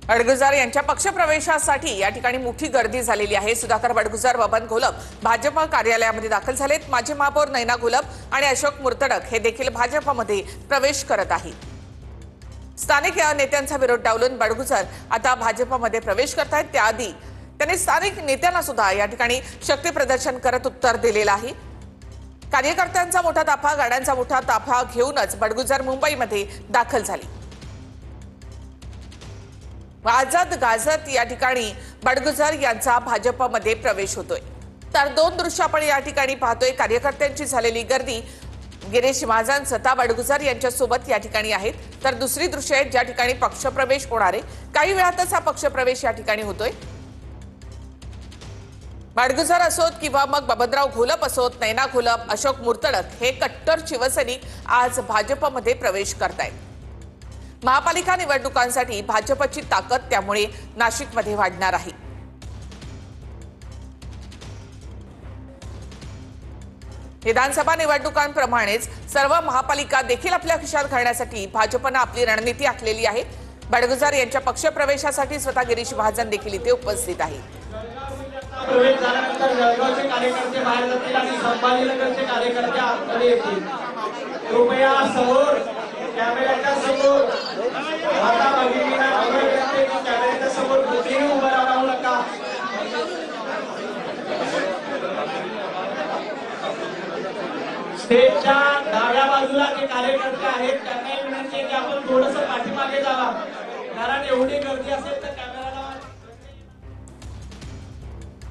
बडगुजार यांच्या पक्षप्रवेशासाठी या ठिकाणी मोठी गर्दी झालेली आहे। सुधाकर बडगुजार, बबन घोलप भाजप कार्यालयामध्ये दाखल झालेत। माजी महापौर नैना घोलप आणि अशोक मुर्तडक हे देखील भाजपमध्ये प्रवेश करत आहेत। स्थानिक नेत्यांचा विरोध डावलून बडगुजार आता भाजपमध्ये प्रवेश करतायत। त्याआधी त्यांनी स्थानिक नेत्यांना सुद्धा या ठिकाणी शक्ती प्रदर्शन करत उत्तर दिलेलं आहे। कार्यकर्त्यांचा मोठा ताफा, गाड्यांचा मोठा ताफा घेऊनच बडगुजार मुंबईमध्ये दाखल झाली। वाजत गाजत या ठिकाणी बडगुजार यांचा भाजपमध्ये प्रवेश होतोय। तर दोन दृश्य आपण या ठिकाणी पाहतोय। कार्यकर्त्यांची झालेली गर्दी, गिरीश महाजन सत्ता बडगुजार यांच्या सोबत या ठिकाणी आहेत। तर दुसरी दृश्य आहेत ज्या ठिकाणी पक्षप्रवेश होणार आहे। काही वेळातच हा पक्षप्रवेश या ठिकाणी होतोय। बडगुजार असोत किंवा मग बबनराव घोलप असोत, नैना घोलप, अशोक मुर्तडक हे कट्टर शिवसैनिक आज भाजपमध्ये प्रवेश करतायत। महापालिका निवडणुकांसाठी भाजपची ताकद त्यामुळे नाशिकमध्ये वाढणार आहे। विधानसभा निवडणुकांप्रमाणेच सर्व महापालिका देखील आपल्या खिशात घालण्यासाठी भाजपने आपली रणनीती आखलेली आहे। बडगुजार यांच्या पक्षप्रवेशासाठी स्वतः गिरीश महाजन देखील इथे उपस्थित आहेत। प्रवेश झाल्यानंतर जळगावचे कार्यकर्ते बाहेर जातील आणि संभाजीनगरचे कार्यकर्ते आतमध्ये येतील। कृपया समोर कॅमेऱ्याच्या समोर आता बघितलेला कॅमेऱ्याच्या समोर कुठेही उभं राहू नका। स्टेजच्या डाव्या बाजूला जे कार्यकर्ते आहेत त्यांना विनंती आहे की आपण थोडंसं पाठीमागे जावा, कारण एवढी गर्दी असेल तर कॅमेराला।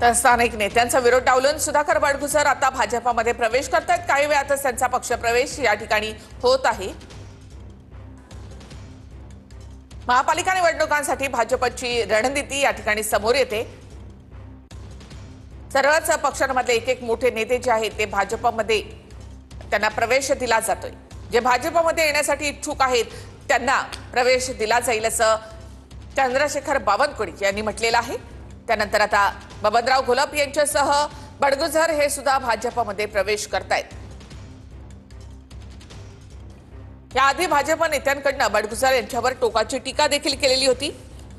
तर स्थानिक नेत्यांचा विरोध डावलून सुधाकर बडगुजार आता भाजपमध्ये प्रवेश करतायत। काही वेळातच त्यांचा पक्षप्रवेश या ठिकाणी होत आहे। महापालिका निवडणुकांसाठी भाजपची रणनीती या ठिकाणी समोर येते। सर्वच पक्षांमधले एक एक मोठे नेते जे आहेत ते भाजपमध्ये त्यांना प्रवेश दिला जातोय। जे भाजपमध्ये येण्यासाठी इच्छुक आहेत त्यांना प्रवेश दिला जाईल असं चंद्रशेखर बावनकुळे यांनी म्हटलेलं आहे। त्यानंतर आता बबनराव घोलप यांच्यासह बडगुजार हे सुद्धा भाजपमध्ये प्रवेश करतायत। याआधी भाजप नेत्यांकडून बडगुजार यांच्यावर टोकाची टीका देखील केलेली होती।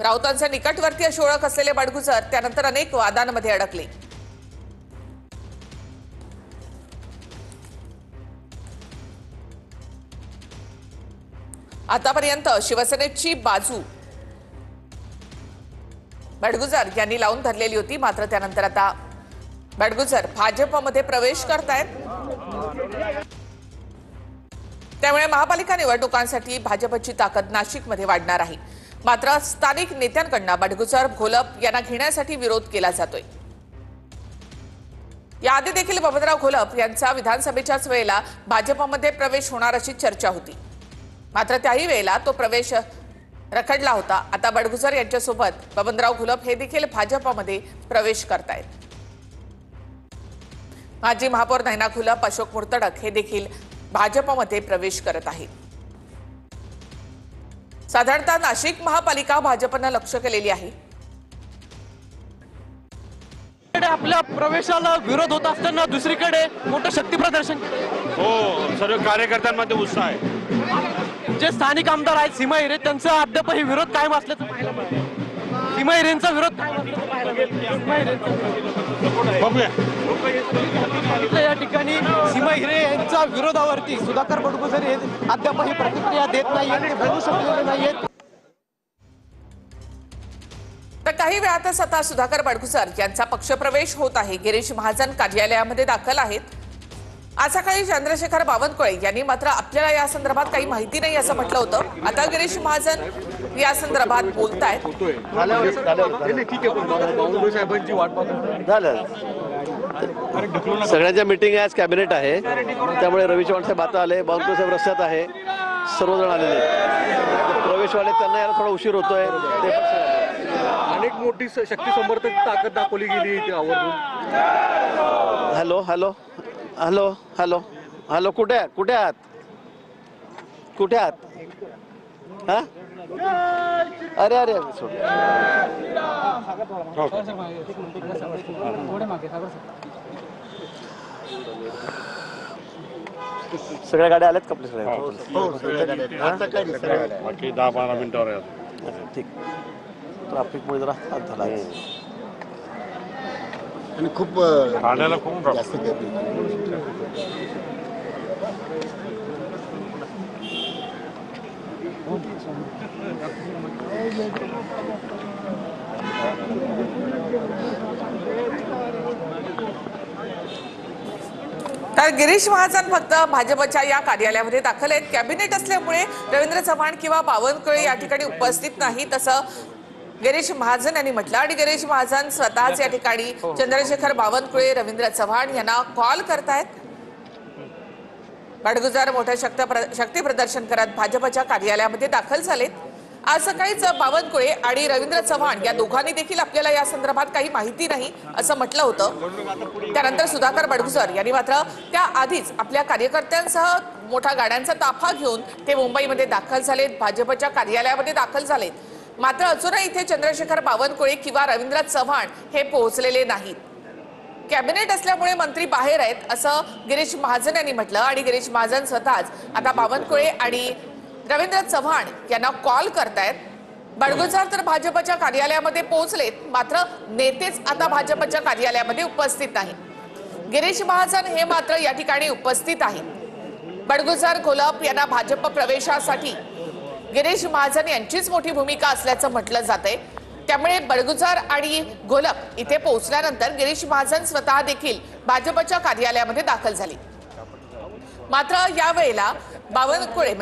राऊतांचा निकटवर्ती अशी ओळख असलेले बडगुजार त्यानंतर अनेक वादांमध्ये अडकले। आतापर्यंत शिवसेनेची बाजू बडगुजार यांनी लावून धरलेली होती, मात्र त्यानंतर आता बडगुजार भाजपमध्ये प्रवेश करतायत। त्यामुळे महापालिका निवडणुकांसाठी भाजपची ताकद नाशिकमध्ये वाढणार आहे। मात्र स्थानिक नेत्यांकडून बडगुजार घोलप यांना घेण्यासाठी विरोध केला जातोय। याआधी देखील बबनराव घोलप यांचा विधानसभेच्याच वेळेला भाजपमध्ये प्रवेश होणार अशी चर्चा होती, मात्र त्याही वेळेला तो प्रवेश रखडला होता। आता बडगुजार यांच्यासोबत बबनराव घोलप हे देखील भाजपमध्ये प्रवेश करतायत। माजी महापौर नैना घोलप, अशोक मुर्तडक हे देखील भाजपमध्ये प्रवेश करत आहेत। साधारणतः नाशिक महापालिका भाजपने लक्ष केलेली आहे। आपल्या प्रवेशाला विरोध होत असताना दुसरीकडे मोठं शक्ती प्रदर्शन हो, सर्व कार्यकर्त्यांमध्ये उत्साह आहे। जे स्थानिक आमदार आहेत सीमा हिरे, त्यांचा अद्यापही विरोध कायम असल्याचं पाहायला मिळालं। सीमा हिरेंचा विरोध कायम असल्याचं पाहायला मिळालं। या ठिकाणी सीमा हिरे यांच्या विरोधावरती सुधाकर बडगुजार हे अद्यापही प्रतिक्रिया देत नाहीयेत, बोलू शकलेले नाहीयेत। तर काही वेळातच आता सुधाकर बडगुजार यांचा पक्षप्रवेश होत आहे। गिरीश महाजन कार्यालयामध्ये दाखल आहेत। आज सकाळी चंद्रशेखर बावनकुळे यांनी मात्र आपल्याला या संदर्भात काही माहिती नाही असं म्हटलं होतं। आता गिरीश महाजन या संदर्भात बोलतायत। सगळ्यांच्या मीटिंग आज कॅबिनेट आहे, त्यामुळे रवी चव्हाण साहेब आता आले, बावनकुळे साहेब रस्त्यात आहे, सर्वजण आलेले प्रवेशवाले, त्यांना यायला थोडा उशीर होतोय। ते अनेक मोठी शक्ती समर्थक ताकद दाखवली गेली इथे आवर्जून। Hello hello hello hello hello कुठे आहात, कुठे आहात, कुठे आहात? हा, अरे अरे सोड। सगळ्या गाड्या आल्यात का आपल्या सगळ्या? बाकी 10-12 मिनिटावर ठीक। ट्रॅफिकमुळे जरा हात झाला आहे. आणि खूप जास्त गर्दी तर गिरीश महाजन फक्त भाजपच्या या कार्यालयामध्ये दाखल आहेत. कॅबिनेट असल्यामुळे रवींद्र चव्हाण किंवा बावनकुळे या ठिकाणी उपस्थित नाही असं गिरीश महाजन यांनी म्हटलं. आणि गिरीश महाजन स्वतःच या ठिकाणी चंद्रशेखर बावनकुळे, रवींद्र चव्हाण यांना कॉल करतायत. बडगुजर मोठं शक्ती प्रदर्शन करत भाजपच्या कार्यालयामध्ये दाखल झालेत. आज सकाळीच बावनकुळे आणि रवींद्र चव्हाण या दोघांनी देखील आपल्याला या संदर्भात काही माहिती नाही असं म्हटलं होतं. त्यानंतर सुधाकर बडगुजर यांनी मात्र त्याआधीच आपल्या कार्यकर्त्यांसह मोठ्या गाड्यांचा ताफा घेऊन ते मुंबईमध्ये दाखल झालेत, भाजपच्या कार्यालयामध्ये दाखल झालेत. मात्र अजूनही इथे चंद्रशेखर बावनकुळे किंवा रवींद्र चव्हाण हे पोहोचलेले नाहीत. कॅबिनेट असल्यामुळे मंत्री बाहेर आहेत असं गिरीश महाजन यांनी म्हटलं. आणि गिरीश महाजन स्वतःच आता बावनकुळे आणि रवींद्र चव्हाण यांना कॉल करतायत. बडगुजर तर भाजपच्या कार्यालयामध्ये पोहोचलेत, मात्र नेतेच आता भाजपच्या कार्यालयामध्ये उपस्थित नाही. गिरीश महाजन हे मात्र या ठिकाणी उपस्थित आहेत. बडगुजर घोलप यांना भाजप प्रवेशासाठी गिरीश महाजन यांचीच मोठी भूमिका असल्याचं म्हटलं जातंय. त्यामुळे बडगुजर आणि घोलप इथे पोहोचल्यानंतर गिरीश महाजन स्वतः देखील भाजपच्या कार्यालयामध्ये दाखल झाले. मात्र यावेळेला बावनकुळे